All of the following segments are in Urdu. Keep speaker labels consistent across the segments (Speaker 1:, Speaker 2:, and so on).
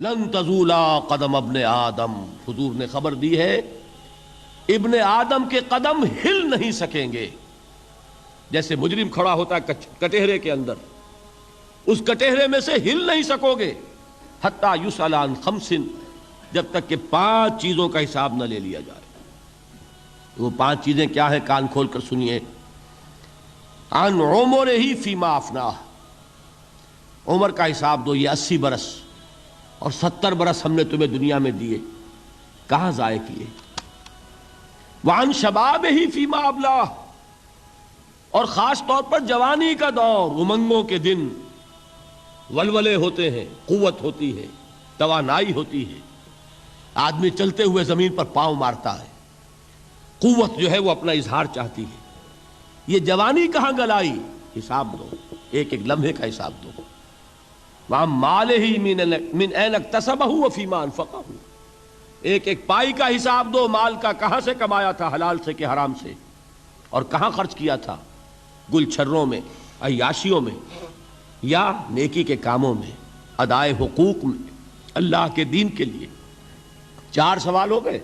Speaker 1: لن تزولا قدم ابن آدم، حضور نے خبر دی ہے ابن آدم کے قدم ہل نہیں سکیں گے۔ جیسے مجرم کھڑا ہوتا ہے کٹہرے کے اندر، اس کٹہرے میں سے ہل نہیں سکو گے حتی یسأل عن خمس، جب تک کہ 5 چیزوں کا حساب نہ لے لیا جائے۔ وہ 5 چیزیں کیا ہیں؟ کان کھول کر سنیے۔ عن عمرہ فیما افناہ، عمر کا حساب دو، یہ 80 برس اور 70 برس ہم نے تمہیں دنیا میں دیے، کہاں ضائع کیے؟ وعن شبابہ فیما ابلاہ، اور خاص طور پر جوانی کا دور، امنگوں کے دن، ولولے ہوتے ہیں، قوت ہوتی ہے، توانائی ہوتی ہے، آدمی چلتے ہوئے زمین پر پاؤں مارتا ہے، قوت جو ہے وہ اپنا اظہار چاہتی ہے۔ یہ جوانی کہاں گلائی؟ حساب دو، ایک ایک لمحے کا حساب دو۔ وَعَن مَالِهِ مِنْ أَيْنَ اكْتَسَبَهُ وَفِيمَا أَنْفَقَهُ، ایک ایک پائی کا حساب دو، مال کا کہاں سے کمایا تھا، حلال سے کہ حرام سے، اور کہاں خرچ کیا تھا، گل چھروں میں، عیاشیوں میں، یا نیکی کے کاموں میں، ادائے حقوق میں، اللہ کے دین کے لیے۔ 4 سوال ہو گئے۔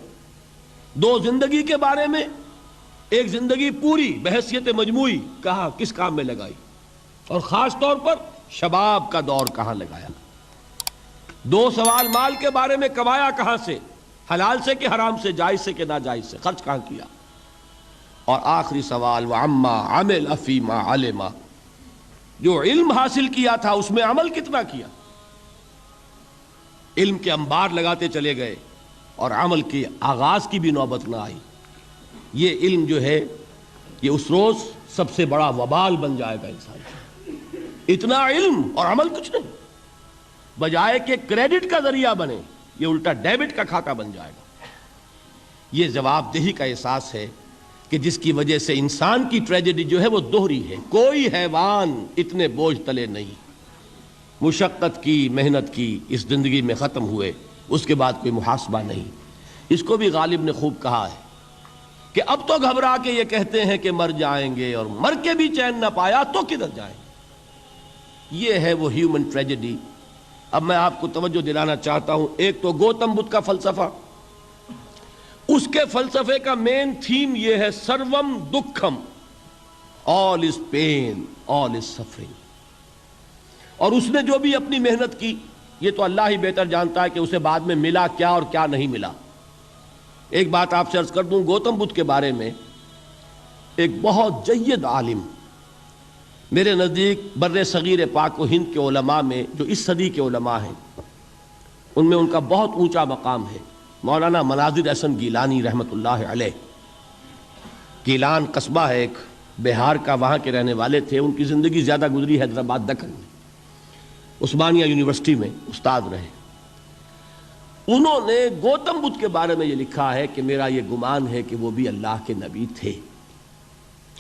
Speaker 1: 2 زندگی کے بارے میں، ایک زندگی پوری بحیثیت مجموعی کہاں کس کام میں لگائی، اور خاص طور پر شباب کا دور کہاں لگایا۔ 2 سوال مال کے بارے میں، کمایا کہاں سے، حلال سے کہ حرام سے، جائز سے کہ ناجائز سے، خرچ کہاں کیا، اور آخری سوال وعما عمل فیما علم، جو علم حاصل کیا تھا اس میں عمل کتنا کیا۔ علم کے انبار لگاتے چلے گئے اور عمل کے آغاز کی بھی نوبت نہ آئی۔ یہ علم جو ہے یہ اس روز سب سے بڑا وبال بن جائے گا انسان۔ اتنا علم اور عمل کچھ نہیں، بجائے کہ کریڈٹ کا ذریعہ بنے یہ الٹا ڈیبٹ کا کھاتا بن جائے گا۔ یہ جواب دہی کا احساس ہے کہ جس کی وجہ سے انسان کی ٹریجڈی جو ہے وہ دوہری ہے۔ کوئی حیوان اتنے بوجھ تلے نہیں، مشقت کی، محنت کی، اس زندگی میں ختم ہوئے، اس کے بعد کوئی محاسبہ نہیں۔ اس کو بھی غالب نے خوب کہا ہے کہ اب تو گھبرا کے یہ کہتے ہیں کہ مر جائیں گے، اور مر کے بھی چین نہ پایا تو کدھر جائیں گے۔ یہ ہے وہ ہیومن ٹریجڈی۔ اب میں آپ کو توجہ دلانا چاہتا ہوں، ایک تو گوتم بدھ کا فلسفہ، اس کے فلسفے کا مین تھیم یہ ہے سروم دکھم، آل از پین، آل از سفرنگ۔ اور اس نے جو بھی اپنی محنت کی، یہ تو اللہ ہی بہتر جانتا ہے کہ اسے بعد میں ملا کیا اور کیا نہیں ملا۔ ایک بات آپ سے عرض کر دوں، گوتم بدھ کے بارے میں ایک بہت جید عالم، میرے نزدیک بر صغیر پاک و ہند کے علماء میں جو اس صدی کے علماء ہیں ان میں ان کا بہت اونچا مقام ہے، مولانا مناظر احسن گیلانی رحمۃ اللہ علیہ۔ گیلان قصبہ ہے ایک بہار کا، وہاں کے رہنے والے تھے، ان کی زندگی زیادہ گزری حیدرآباد دکن میں، عثمانیہ یونیورسٹی میں استاد رہے۔ انہوں نے گوتم بدھ کے بارے میں یہ لکھا ہے کہ میرا یہ گمان ہے کہ وہ بھی اللہ کے نبی تھے،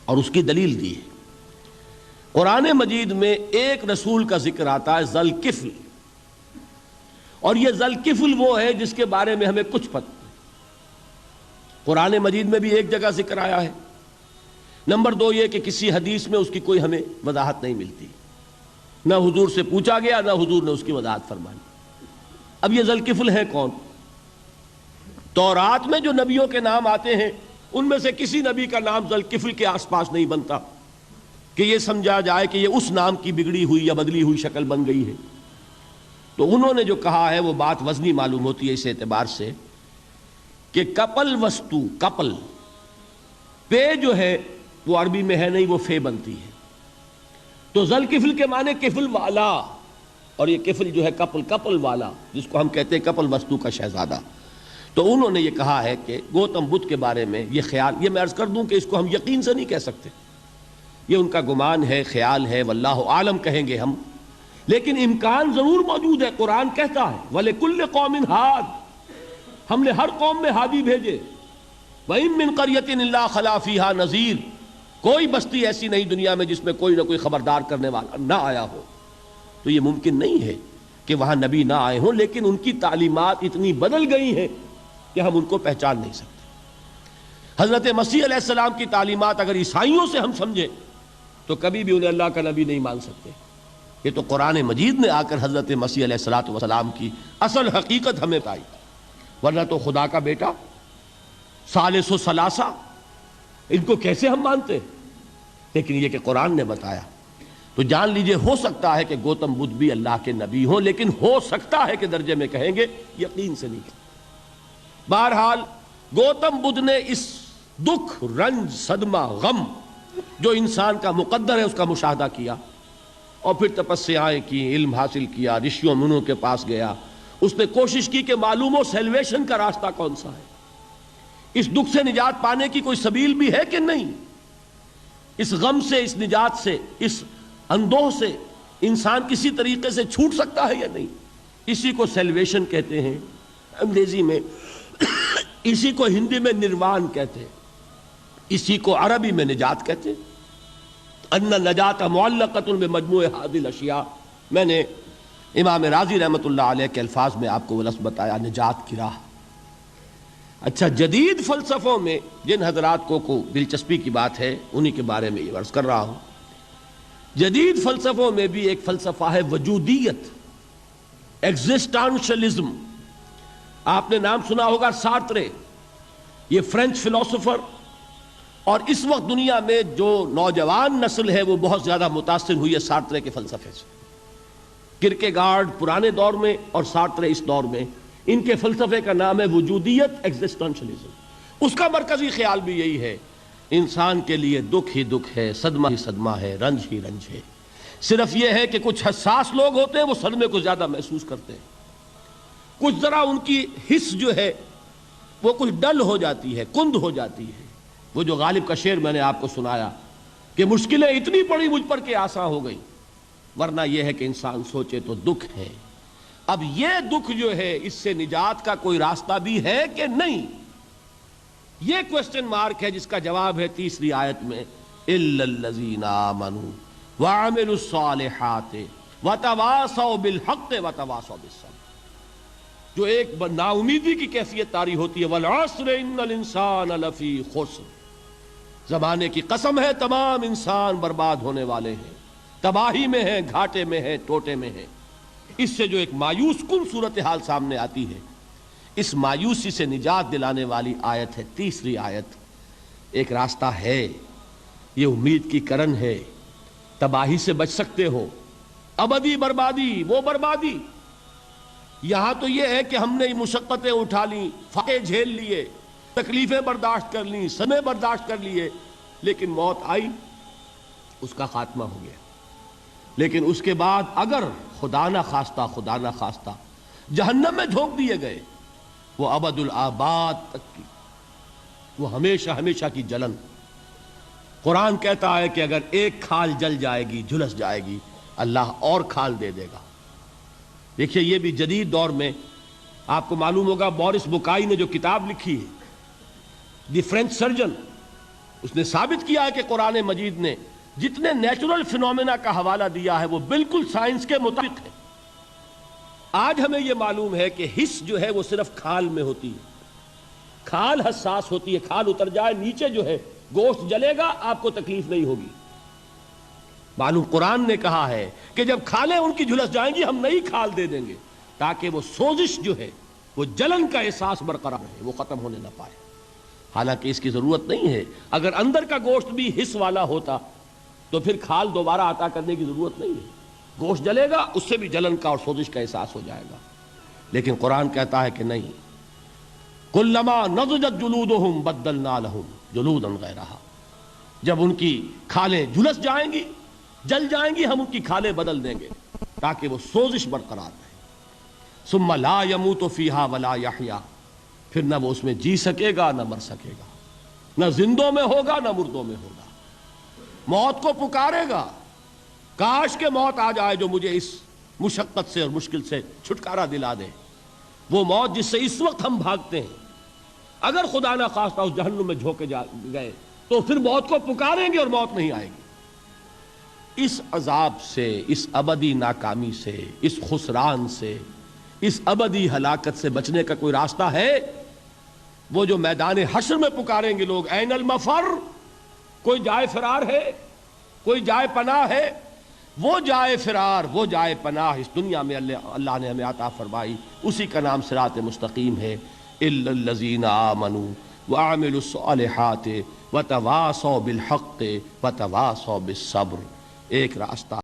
Speaker 1: اور اس کی دلیل دی ہے۔ قرآن مجید میں ایک رسول کا ذکر آتا ہے، ذل کفل، اور یہ ذل کفل وہ ہے جس کے بارے میں ہمیں کچھ پتہ نہیں۔ قرآن مجید میں بھی ایک جگہ ذکر آیا ہے۔ نمبر 2 یہ کہ کسی حدیث میں اس کی کوئی ہمیں وضاحت نہیں ملتی، نہ حضور سے پوچھا گیا، نہ حضور نے اس کی وضاحت فرمائی۔ اب یہ ذل کفل ہے کون؟ تورات میں جو نبیوں کے نام آتے ہیں ان میں سے کسی نبی کا نام ذل کفل کے آس پاس نہیں بنتا کہ یہ سمجھا جائے کہ یہ اس نام کی بگڑی ہوئی یا بدلی ہوئی شکل بن گئی ہے۔ تو انہوں نے جو کہا ہے وہ بات وزنی معلوم ہوتی ہے اس اعتبار سے کہ کپل وستو، کپل، پے جو ہے وہ عربی میں ہے نہیں، وہ فے بنتی ہے، تو ذل کفل کے معنی کفل والا، اور یہ کفل جو ہے کپل، کپل والا، جس کو ہم کہتے ہیں کپل وستو کا شہزادہ۔ تو انہوں نے یہ کہا ہے کہ گوتم بدھ کے بارے میں یہ خیال، یہ میں عرض کر دوں کہ اس کو ہم یقین سے نہیں کہہ سکتے، یہ ان کا گمان ہے، خیال ہے، واللہ عالم کہیں گے ہم، لیکن امکان ضرور موجود ہے۔ قرآن کہتا ہے وَلِكُلِّ قَوْمٍ ہاد، ہم نے ہر قوم میں ہادی بھیجے، وَإِن مِّن قَرْيَةٍ إِلَّا خَلَا فِيهَا نَذِيرٌ، کوئی بستی ایسی نہیں دنیا میں جس میں کوئی نہ کوئی خبردار کرنے والا نہ آیا ہو۔ تو یہ ممکن نہیں ہے کہ وہاں نبی نہ آئے ہوں، لیکن ان کی تعلیمات اتنی بدل گئی ہیں کہ ہم ان کو پہچان نہیں سکتے۔ حضرت مسیح علیہ السلام کی تعلیمات اگر عیسائیوں سے ہم سمجھیں تو کبھی بھی انہیں اللہ کا نبی نہیں مان سکتے۔ یہ تو قرآن مجید نے آ کر حضرت مسیح علیہ الصلوۃ والسلام کی اصل حقیقت ہمیں بتائی، ورنہ تو خدا کا بیٹا ثالث و ثلاثہ ان کو کیسے ہم مانتے؟ لیکن یہ کہ قرآن نے بتایا تو جان لیجئے ہو سکتا ہے کہ گوتم بدھ بھی اللہ کے نبی ہوں، لیکن ہو سکتا ہے کہ درجے میں کہیں گے، یقین سے نہیں۔ بہرحال گوتم بدھ نے اس دکھ، رنج، صدمہ، غم جو انسان کا مقدر ہے اس کا مشاہدہ کیا، اور پھر تپسیائیں کی، علم حاصل کیا، رشیوں منوں کے پاس گیا، اس نے کوشش کی کہ معلوم ہو سیلویشن کا راستہ کون سا ہے، اس دکھ سے نجات پانے کی کوئی سبیل بھی ہے کہ نہیں، اس غم سے، اس نجات سے، اس اندوہ سے انسان کسی طریقے سے چھوٹ سکتا ہے یا نہیں۔ اسی کو سیلویشن کہتے ہیں انگریزی میں، اسی کو ہندی میں نروان کہتے ہیں، اسی کو عربی میں نجات کہتے ہیں۔ ان النجات معلقۃ بمجموع هذه الاشیاء، میں نے امام رازی رحمۃ اللہ علیہ کے الفاظ میں آپ کو وہ لفظ بتایا، نجات کی راہ۔ اچھا، جدید فلسفوں میں جن حضرات کو دلچسپی کی بات ہے انہی کے بارے میں یہ عرض کر رہا ہوں۔ جدید فلسفوں میں بھی ایک فلسفہ ہے وجودیت، ایگزسٹانشلزم۔ آپ نے نام سنا ہوگا سارترے، یہ فرینچ فلسفر، اور اس وقت دنیا میں جو نوجوان نسل ہے وہ بہت زیادہ متاثر ہوئی ہے سارترے کے فلسفے سے۔ کرکیگارڈ پرانے دور میں اور سارترے اس دور میں، ان کے فلسفے کا نام ہے وجودیت، ایگزسٹانشلزم۔ اس کا مرکزی خیال بھی یہی ہے، انسان کے لیے دکھ ہی دکھ ہے، صدمہ ہی صدمہ ہے، رنج ہی رنج ہے۔ صرف یہ ہے کہ کچھ حساس لوگ ہوتے ہیں وہ صدمے کو زیادہ محسوس کرتے ہیں، کچھ ذرا ان کی حس جو ہے وہ کچھ ڈل ہو جاتی ہے، کند ہو جاتی ہے۔ وہ جو غالب کا شعر میں نے آپ کو سنایا کہ مشکلیں اتنی پڑی مجھ پر کہ آسان ہو گئی، ورنہ یہ ہے کہ انسان سوچے تو دکھ ہے۔ اب یہ دکھ جو ہے اس سے نجات کا کوئی راستہ بھی ہے کہ نہیں، یہ کوسچن مارک ہے، جس کا جواب ہے تیسری آیت میں اِلَّا الَّذِينَ آمَنُوا وَعَمِلُوا الصَّالِحَاتِ وَتَوَاصَوْا بِالْحَقِّ وَتَوَاصَوْا بِالصَّبْرِ۔ جو ایک نا امیدی کی کیفیت طاری ہوتی ہے، وَالْعَصْرِ إِنَّ الْإِنسَانَ لَفِي خُسْرٍ، زمانے کی قسم ہے تمام انسان برباد ہونے والے ہیں، تباہی میں ہیں، گھاٹے میں ہیں، ٹوٹے میں ہیں۔ اس سے جو ایک مایوس کن صورتحال سامنے آتی ہے، اس مایوسی سے نجات دلانے والی آیت ہے تیسری آیت۔ ایک راستہ ہے، یہ امید کی کرن ہے، تباہی سے بچ سکتے ہو، ابدی بربادی وہ بربادی۔ یہاں تو یہ ہے کہ ہم نے مشقتیں اٹھا لیں، فاقے جھیل لیے، تکلیفیں برداشت کر لیں، صدمے برداشت کر لیے، لیکن موت آئی، اس کا خاتمہ ہو گیا۔ لیکن اس کے بعد اگر خدا نہ خواستہ جہنم میں جھونک دیے گئے، وہ ابد الآباد تک کی، وہ ہمیشہ ہمیشہ کی جلن۔ قرآن کہتا ہے کہ اگر ایک کھال جل جائے گی، جھلس جائے گی، اللہ اور کھال دے دے گا۔ دیکھیے یہ بھی جدید دور میں آپ کو معلوم ہوگا، بورس بکائی نے جو کتاب لکھی ہے، دی فرینچ سرجن، اس نے ثابت کیا ہے کہ قرآن مجید نے جتنے نیچرل فینومینا کا حوالہ دیا ہے وہ بالکل سائنس کے مطابق ہے۔ آج ہمیں یہ معلوم ہے کہ حس جو ہے وہ صرف کھال میں ہوتی ہے، کھال حساس ہوتی ہے، کھال اتر جائے نیچے جو ہے گوشت جلے گا، آپ کو تکلیف نہیں ہوگی۔ معلوم قرآن نے کہا ہے کہ جب کھالیں ان کی جھلس جائیں گی ہم نئی کھال دے دیں گے، تاکہ وہ سوزش جو ہے، وہ جلن کا احساس برقرار رہے، وہ ختم ہونے نہ پائے۔ حالانکہ اس کی ضرورت نہیں ہے، اگر اندر کا گوشت بھی حس والا ہوتا تو پھر کھال دوبارہ عطا کرنے کی ضرورت نہیں ہے، گوشت جلے گا، اس سے بھی جلن کا اور سوزش کا احساس ہو جائے گا۔ لیکن قرآن کہتا ہے کہ نہیں، کلما نضجت جلودہم بدلنا لہم جلودا غیرہا، جب ان کی کھالیں جھلس جائیں گی، جل جائیں گی، ہم ان کی کھالیں بدل دیں گے تاکہ وہ سوزش برقرار رہے۔ ثم لا يموت فیہا ولا یحیا، پھر نہ وہ اس میں جی سکے گا نہ مر سکے گا، نہ زندوں میں ہوگا نہ مردوں میں ہوگا۔ موت کو پکارے گا، کاش کہ موت آ جائے جو مجھے اس مشقت سے اور مشکل سے چھٹکارا دلا دے۔ وہ موت جس سے اس وقت ہم بھاگتے ہیں، اگر خدا نہ خواستہ اس جہنم میں جھونکے گئے تو پھر موت کو پکاریں گے اور موت نہیں آئے گی۔ اس عذاب سے، اس ابدی ناکامی سے، اس خسران سے، اس ابدی ہلاکت سے بچنے کا کوئی راستہ ہے؟ وہ جو میدان حشر میں پکاریں گے لوگ، این المفر، کوئی جائے فرار ہے، کوئی جائے پناہ ہے؟ وہ جائے فرار، وہ جائے پناہ اس دنیا میں اللہ نے ہمیں عطا فرمائی، اسی کا نام صراط مستقیم ہے۔ الا الذین آمنوا وعملوا الصالحات وتواصوا بالحق وتواصوا بالصبر، ایک راستہ